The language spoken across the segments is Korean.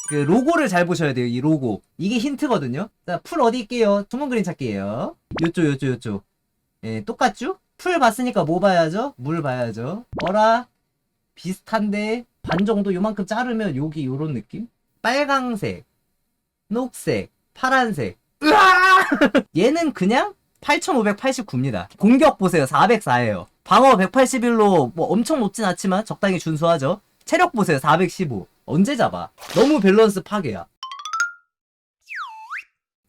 그 로고를 잘 보셔야 돼요. 이 로고 이게 힌트거든요. 자, 풀 어디 있게요? 숨은 그림 찾기예요. 요쪽. 예, 똑같죠? 풀 봤으니까 뭐 봐야죠? 물 봐야죠. 어라 비슷한데 반 정도 요만큼 자르면 여기 요런 느낌? 빨강색, 녹색, 파란색. 으아! 얘는 그냥 8589입니다. 공격 보세요. 404예요. 방어 181로 뭐 엄청 높진 않지만 적당히 준수하죠. 체력 보세요. 415. 언제 잡아? 너무 밸런스 파괴야.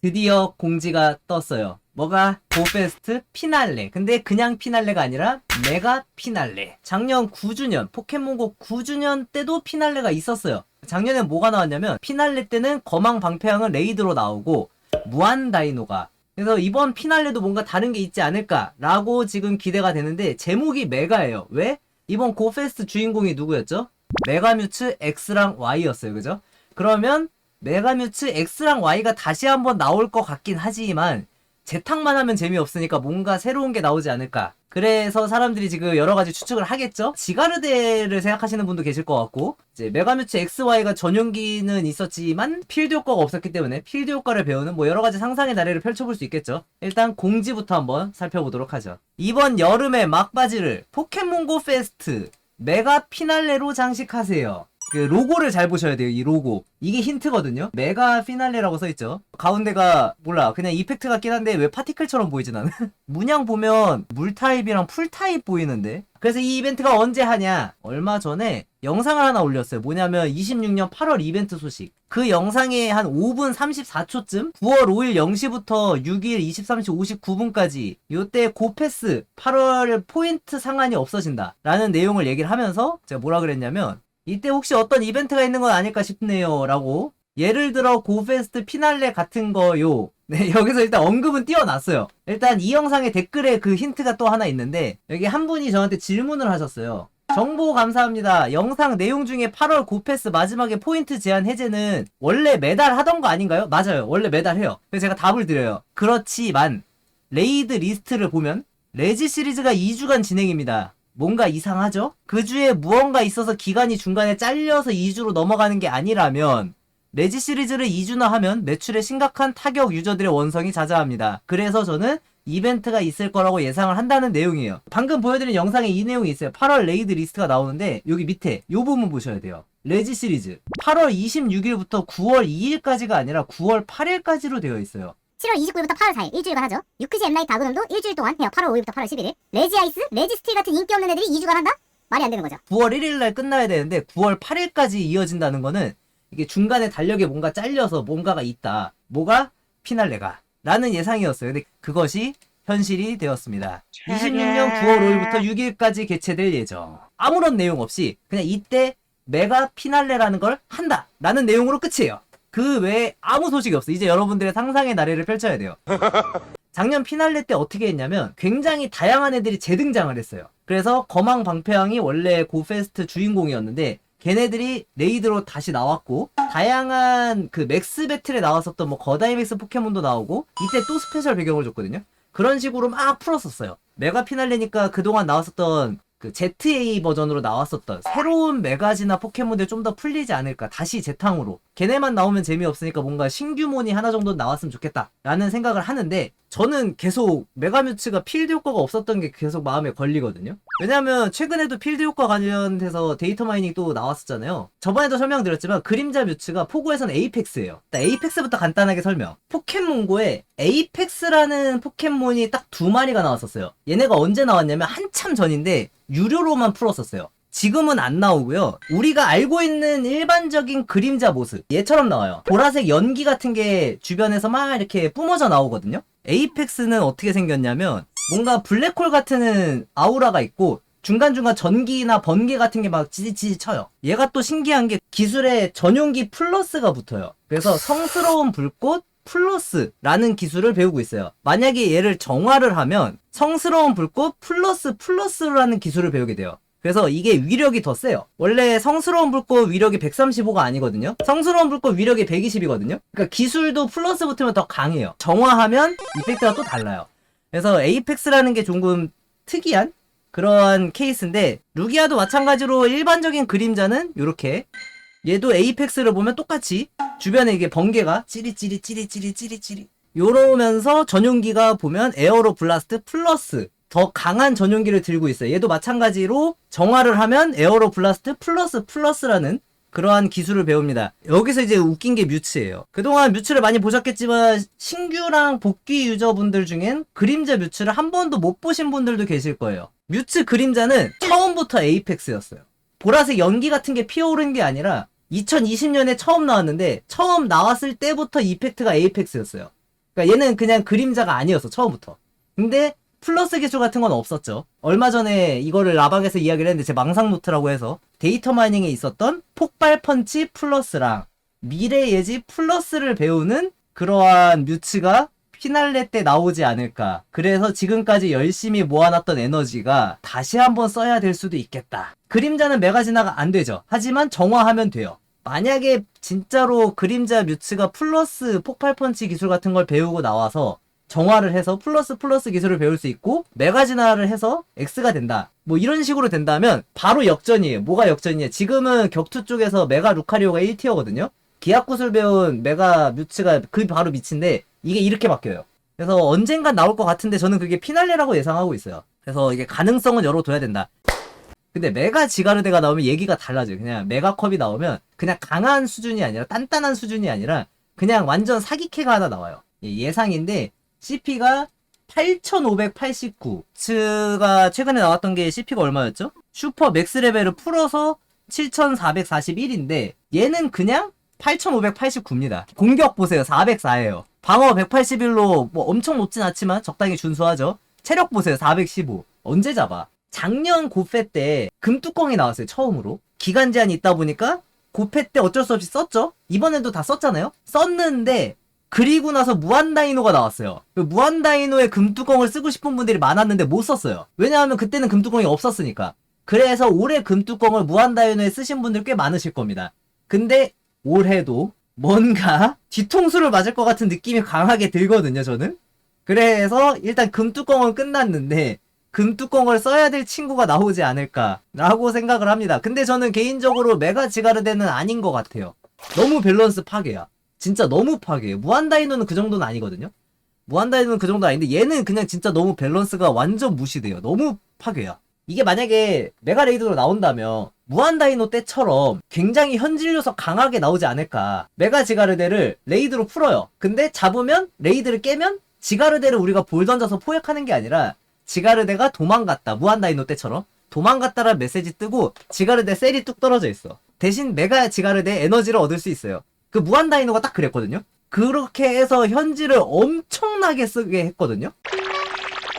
드디어 공지가 떴어요. 뭐가? 고페스트 피날레. 근데 그냥 피날레가 아니라 메가 피날레. 작년 9주년 포켓몬고 9주년 때도 피날레가 있었어요. 작년엔 뭐가 나왔냐면 피날레 때는 거망 방패왕은 레이드로 나오고 무한 다이노가. 그래서 이번 피날레도 뭔가 다른 게 있지 않을까라고 지금 기대가 되는데 제목이 메가예요. 왜? 이번 고페스트 주인공이 누구였죠? 메가뮤츠 X랑 Y였어요. 그죠? 그러면 메가뮤츠 X랑 Y가 다시 한번 나올 것 같긴 하지만 재탕만 하면 재미없으니까 뭔가 새로운 게 나오지 않을까. 그래서 사람들이 지금 여러 가지 추측을 하겠죠? 지가르데를 생각하시는 분도 계실 것 같고, 이제 메가뮤츠 XY가 전용기는 있었지만 필드 효과가 없었기 때문에 필드 효과를 배우는 뭐 여러 가지 상상의 나래를 펼쳐볼 수 있겠죠? 일단 공지부터 한번 살펴보도록 하죠. 이번 여름의 막바지를 포켓몬고 페스트 메가 피날레로 장식하세요. 그 로고를 잘 보셔야 돼요. 이 로고 이게 힌트거든요. 메가 피날레라고 써있죠. 가운데가 몰라 그냥 이펙트 같긴 한데 왜 파티클처럼 보이진 않아? 문양 보면 물 타입이랑 풀 타입 보이는데. 그래서 이 이벤트가 언제 하냐, 얼마 전에 영상을 하나 올렸어요. 뭐냐면 26년 8월 이벤트 소식. 그 영상에 한 5분 34초쯤 9월 5일 0시부터 6일 23시 59분까지 요때 고패스 8월 포인트 상한이 없어진다 라는 내용을 얘기를 하면서 제가 뭐라 그랬냐면, 이때 혹시 어떤 이벤트가 있는 건 아닐까 싶네요 라고. 예를 들어 고페스트 피날레 같은 거요. 네, 여기서 일단 언급은 띄워놨어요. 일단 이 영상의 댓글에 그 힌트가 또 하나 있는데, 여기 한 분이 저한테 질문을 하셨어요. 정보 감사합니다. 영상 내용 중에 8월 고패스 마지막에 포인트 제한 해제는 원래 매달 하던 거 아닌가요? 맞아요. 원래 매달 해요. 그래서 제가 답을 드려요. 그렇지만 레이드 리스트를 보면 레지 시리즈가 2주간 진행입니다. 뭔가 이상하죠? 그 주에 무언가 있어서 기간이 중간에 잘려서 2주로 넘어가는 게 아니라면 레지 시리즈를 2주나 하면 매출에 심각한 타격, 유저들의 원성이 자자합니다. 그래서 저는 이벤트가 있을 거라고 예상을 한다는 내용이에요. 방금 보여드린 영상에 이 내용이 있어요. 8월 레이드 리스트가 나오는데 여기 밑에 이 부분 보셔야 돼요. 레지 시리즈 8월 26일부터 9월 2일까지가 아니라 9월 8일까지로 되어 있어요. 7월 29일부터 8월 4일 일주일간 하죠. 유크시 엠나이트 아그놈도 일주일 동안 해요. 8월 5일부터 8월 11일. 레지 아이스, 레지 스틸 같은 인기 없는 애들이 2주간 한다? 말이 안 되는 거죠. 9월 1일날 끝나야 되는데 9월 8일까지 이어진다는 거는 이게 중간에 달력에 뭔가 잘려서 뭔가가 있다. 뭐가? 피날레가 라는 예상이었어요. 근데 그것이 현실이 되었습니다. 26년 9월 5일부터 6일까지 개최될 예정. 아무런 내용 없이 그냥 이때 메가 피날레라는 걸 한다 라는 내용으로 끝이에요. 그 외에 아무 소식이 없어. 이제 여러분들의 상상의 나래를 펼쳐야 돼요. 작년 피날레 때 어떻게 했냐면 굉장히 다양한 애들이 재등장을 했어요. 그래서 거망 방패왕이 원래 고페스트 주인공이었는데 걔네들이 레이드로 다시 나왔고, 다양한 그 맥스 배틀에 나왔었던 뭐 거다이맥스 포켓몬도 나오고, 이때 또 스페셜 배경을 줬거든요. 그런 식으로 막 풀었었어요. 메가 피날레니까 그동안 나왔었던 그 ZA 버전으로 나왔었던 새로운 메가지나 포켓몬들 좀 더 풀리지 않을까. 다시 재탕으로 걔네만 나오면 재미없으니까 뭔가 신규몬이 하나 정도 나왔으면 좋겠다 라는 생각을 하는데, 저는 계속 메가뮤츠가 필드 효과가 없었던 게 계속 마음에 걸리거든요. 왜냐면 최근에도 필드 효과 관련돼서 데이터 마이닝 또 나왔었잖아요. 저번에도 설명드렸지만 그림자 뮤츠가 포고에서는 에이펙스예요. 일단 에이펙스부터 간단하게 설명. 포켓몬고에 에이펙스라는 포켓몬이 딱 2마리가 나왔었어요. 얘네가 언제 나왔냐면 한참 전인데 유료로만 풀었었어요. 지금은 안 나오고요. 우리가 알고 있는 일반적인 그림자 모습 얘처럼 나와요. 보라색 연기 같은 게 주변에서 막 이렇게 뿜어져 나오거든요. 에이펙스는 어떻게 생겼냐면 뭔가 블랙홀 같은 아우라가 있고 중간중간 전기나 번개 같은 게 막 지지지지 쳐요. 얘가 또 신기한 게 기술에 전용기 플러스가 붙어요. 그래서 성스러운 불꽃 플러스라는 기술을 배우고 있어요. 만약에 얘를 정화를 하면 성스러운 불꽃 플러스라는 기술을 배우게 돼요. 그래서 이게 위력이 더 세요. 원래 성스러운 불꽃 위력이 135가 아니거든요. 성스러운 불꽃 위력이 120이거든요. 그러니까 기술도 플러스 붙으면 더 강해요. 정화하면 이펙트가 또 달라요. 그래서 에이펙스라는 게 조금 특이한 그러한 케이스인데, 루기아도 마찬가지로 일반적인 그림자는 이렇게 얘도 에이펙스를 보면 똑같이 주변에 이게 번개가 찌릿찌릿 요러면서 전용기가 보면 에어로 블라스트 플러스 더 강한 전용기를 들고 있어요. 얘도 마찬가지로 정화를 하면 에어로 블라스트 플러스라는 그러한 기술을 배웁니다. 여기서 이제 웃긴 게 뮤츠예요. 그동안 뮤츠를 많이 보셨겠지만 신규랑 복귀 유저분들 중엔 그림자 뮤츠를 한 번도 못 보신 분들도 계실 거예요. 뮤츠 그림자는 처음부터 에이펙스였어요. 보라색 연기 같은 게 피어오른 게 아니라 2020년에 처음 나왔는데 처음 나왔을 때부터 이펙트가 에이펙스였어요. 그러니까 얘는 그냥 그림자가 아니었어, 처음부터. 근데 플러스 기술 같은 건 없었죠. 얼마 전에 이거를 라방에서 이야기를 했는데 제 망상 노트라고 해서 데이터 마이닝에 있었던 폭발 펀치 플러스랑 미래 예지 플러스를 배우는 그러한 뮤츠가 피날레 때 나오지 않을까. 그래서 지금까지 열심히 모아놨던 에너지가 다시 한번 써야 될 수도 있겠다. 그림자는 메가 진화가 안 되죠. 하지만 정화하면 돼요. 만약에 진짜로 그림자 뮤츠가 플러스 폭발 펀치 기술 같은 걸 배우고 나와서 정화를 해서 플러스 기술을 배울 수 있고 메가 진화를 해서 X가 된다. 뭐 이런 식으로 된다면 바로 역전이에요. 뭐가 역전이냐. 지금은 격투 쪽에서 메가 루카리오가 1티어거든요. 기압구슬 배운 메가 뮤츠가 그 바로 밑인데 이게 이렇게 바뀌어요. 그래서 언젠간 나올 것 같은데 저는 그게 피날레라고 예상하고 있어요. 그래서 이게 가능성은 열어둬야 된다. 근데 메가 지가르데가 나오면 얘기가 달라져요. 그냥 메가컵이 나오면 그냥 강한 수준이 아니라 단단한 수준이 아니라 그냥 완전 사기캐가 하나 나와요. 예상인데 CP가 8589. 츠가 최근에 나왔던 게 CP가 얼마였죠? 슈퍼 맥스 레벨을 풀어서 7441인데 얘는 그냥 8589입니다. 공격 보세요. 404예요. 방어 181로 뭐 엄청 높진 않지만 적당히 준수하죠. 체력 보세요. 415. 언제 잡아? 작년 고페 때 금뚜껑이 나왔어요. 처음으로. 기간 제한이 있다 보니까 고페 때 어쩔 수 없이 썼죠. 이번에도 다 썼잖아요. 썼는데 그리고 나서 무한다이노가 나왔어요. 무한다이노의 금뚜껑을 쓰고 싶은 분들이 많았는데 못 썼어요. 왜냐하면 그때는 금뚜껑이 없었으니까. 그래서 올해 금뚜껑을 무한다이노에 쓰신 분들 꽤 많으실 겁니다. 근데 올해도 뭔가 뒤통수를 맞을 것 같은 느낌이 강하게 들거든요, 저는. 그래서 일단 금뚜껑은 끝났는데 금뚜껑을 써야 될 친구가 나오지 않을까라고 생각을 합니다. 근데 저는 개인적으로 메가 지가르데는 아닌 것 같아요. 너무 밸런스 파괴야. 진짜 너무 파괴예요. 무한다이노는 그 정도는 아니거든요. 무한다이노는 그 정도 아닌데 얘는 그냥 진짜 너무 밸런스가 완전 무시돼요. 너무 파괴야. 이게 만약에 메가 레이드로 나온다면 무한다이노 때처럼 굉장히 현질 요소 강하게 나오지 않을까. 메가 지가르데를 레이드로 풀어요. 근데 잡으면 레이드를 깨면 지가르데를 우리가 볼 던져서 포획하는 게 아니라 지가르데가 도망갔다. 무한다이노 때처럼 도망갔다라는 메시지 뜨고 지가르데 셀이 뚝 떨어져 있어. 대신 메가 지가르데 에너지를 얻을 수 있어요. 그 무한다이노가 딱 그랬거든요. 그렇게 해서 현질을 엄청나게 쓰게 했거든요.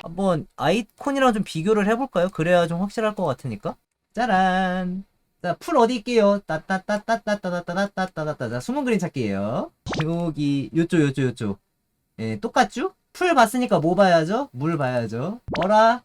한번 아이콘이랑 좀 비교를 해볼까요? 그래야 좀 확실할 것 같으니까. 짜란. 자, 풀 어디 있게요? 따따따따따따따따따따따따. 자, 숨은 그림 찾기예요. 여기 요쪽. 예, 똑같죠? 풀 봤으니까 뭐 봐야죠? 물 봐야죠. 어라?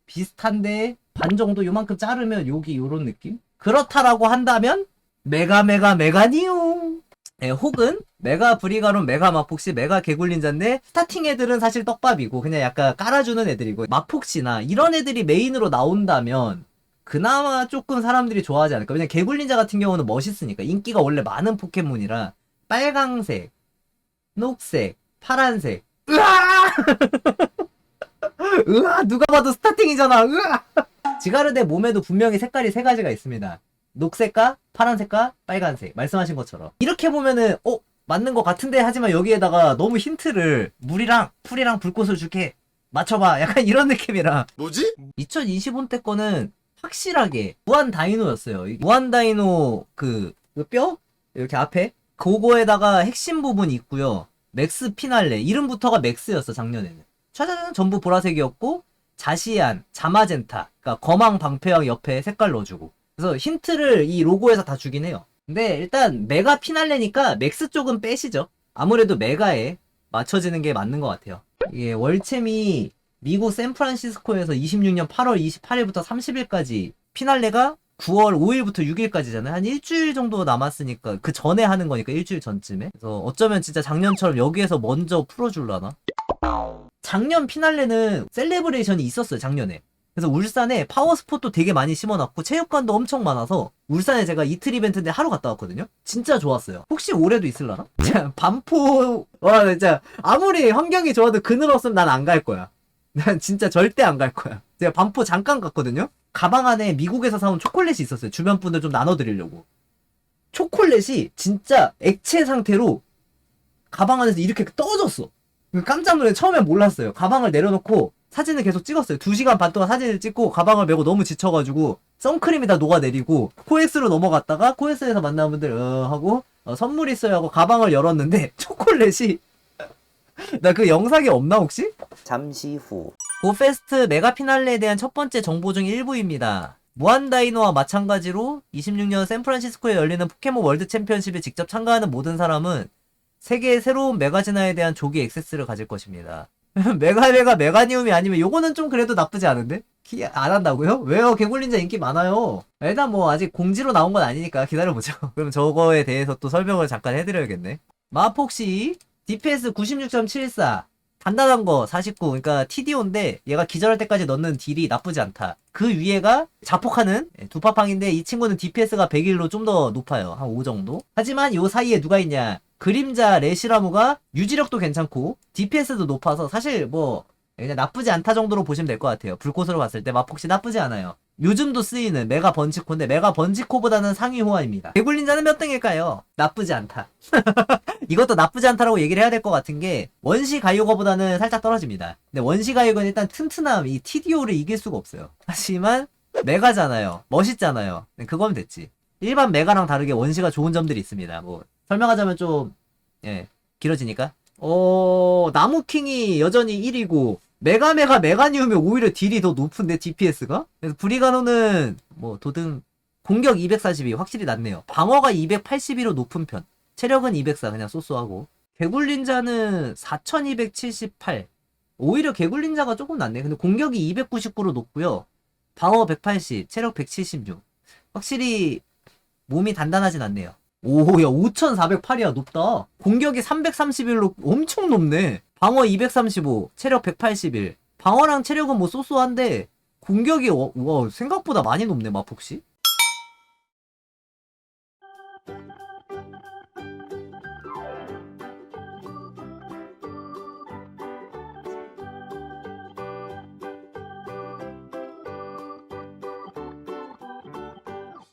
비슷한데 반 정도 요만큼 자르면 여기 요런 느낌? 그렇다라고 한다면 메가니용. 예, 혹은 메가 브리가론, 메가 마폭시, 메가 개굴린자인데 스타팅 애들은 사실 떡밥이고 그냥 약간 깔아주는 애들이고 마폭시나 이런 애들이 메인으로 나온다면 그나마 조금 사람들이 좋아하지 않을까. 왜냐면 개굴린자 같은 경우는 멋있으니까 인기가 원래 많은 포켓몬이라 빨강색, 녹색, 파란색. 으아! 으아! 누가 봐도 스타팅이잖아. 으아! 지가르데 몸에도 분명히 색깔이 세 가지가 있습니다. 녹색과 파란색과 빨간색. 말씀하신 것처럼. 이렇게 보면은 맞는 것 같은데 하지만 여기에다가 너무 힌트를 물이랑 풀이랑 불꽃을 줄게. 맞춰봐. 약간 이런 느낌이라. 뭐지? 2025 때 거는 확실하게 무한 다이노였어요. 무한 다이노 그 뼈? 이렇게 앞에 그거에다가 핵심 부분이 있고요. 맥스 피날레. 이름부터가 맥스였어, 작년에는. 차자는 전부 보라색이었고 자시안, 자마젠타. 그러니까 거망 방패왕 옆에 색깔 넣어주고. 그래서 힌트를 이 로고에서 다 주긴 해요. 근데 일단 메가 피날레니까 맥스 쪽은 빼시죠. 아무래도 메가에 맞춰지는 게 맞는 것 같아요. 이게 월챔이 미국 샌프란시스코에서 26년 8월 28일부터 30일까지 피날레가 9월 5일부터 6일까지잖아요. 한 일주일 정도 남았으니까 그 전에 하는 거니까 일주일 전쯤에. 그래서 어쩌면 진짜 작년처럼 여기에서 먼저 풀어줄라나? 작년 피날레는 셀레브레이션이 있었어요. 작년에. 그래서 울산에 파워스폿도 되게 많이 심어놨고 체육관도 엄청 많아서 울산에 제가 이틀 이벤트인데 하루 갔다 왔거든요. 진짜 좋았어요. 혹시 올해도 있을라나? 반포 와 진짜 아무리 환경이 좋아도 그늘 없으면 난 안 갈 거야. 난 진짜 절대 안 갈 거야. 제가 반포 잠깐 갔거든요. 가방 안에 미국에서 사온 초콜릿이 있었어요. 주변 분들 좀 나눠드리려고. 초콜릿이 진짜 액체 상태로 가방 안에서 이렇게 떨어졌어. 깜짝 놀래. 처음에 몰랐어요. 가방을 내려놓고 사진을 계속 찍었어요. 2시간 반 동안 사진을 찍고 가방을 메고 너무 지쳐가지고 선크림이 다 녹아내리고 코엑스로 넘어갔다가 코엑스에서 만난 분들 하고 선물 있어요 하고 가방을 열었는데 초콜릿이 나 그 영상이 없나 혹시? 잠시 후. 고페스트 메가 피날레에 대한 첫 번째 정보 중 일부입니다. 무한다이노와 마찬가지로 26년 샌프란시스코에 열리는 포켓몬 월드 챔피언십에 직접 참가하는 모든 사람은 세계의 새로운 메가진화에 대한 조기 액세스를 가질 것입니다. 메가니움이 아니면 요거는 좀 그래도 나쁘지 않은데? 안 한다고요? 왜요? 개굴린자 인기 많아요. 일단 뭐 아직 공지로 나온 건 아니니까 기다려보죠. 그럼 저거에 대해서 또 설명을 잠깐 해드려야겠네. 마폭시 DPS 96.74 간단한 거 49, 그러니까 TDO인데 얘가 기절할 때까지 넣는 딜이 나쁘지 않다. 그 위에가 자폭하는 두파팡인데 이 친구는 DPS가 101로 좀 더 높아요. 한 5 정도. 하지만 요 사이에 누가 있냐? 그림자 레시라무가 유지력도 괜찮고 DPS도 높아서 사실 뭐 그냥 나쁘지 않다 정도로 보시면 될 것 같아요. 불꽃으로 봤을 때 마폭시 나쁘지 않아요. 요즘도 쓰이는 메가 번치코인데 메가 번치코보다는 상위 호환입니다. 개굴린자는 몇 등일까요? 나쁘지 않다. 이것도 나쁘지 않다라고 얘기를 해야 될 것 같은 게 원시 가이오거보다는 살짝 떨어집니다. 근데 원시 가이오거는 일단 튼튼함, 이 TDO를 이길 수가 없어요. 하지만 메가잖아요. 멋있잖아요. 그거면 됐지. 일반 메가랑 다르게 원시가 좋은 점들이 있습니다. 뭐 설명하자면 좀 길어지니까 나무킹이 여전히 1위고 메가니움이 오히려 딜이 더 높은데 DPS가? 그래서 브리가노는 뭐 도등 공격 242 확실히 낫네요. 방어가 282로 높은 편. 체력은 204 그냥 쏘쏘하고. 개굴린자는 4278. 오히려 개굴린자가 조금 낫네. 근데 공격이 299로 높고요. 방어 180, 체력 176. 확실히 몸이 단단하진 않네요. 오야 5408이야 높다. 공격이 331로 엄청 높네. 방어 235, 체력 181. 방어랑 체력은 뭐 쏘쏘한데 공격이 와 생각보다 많이 높네 마폭시.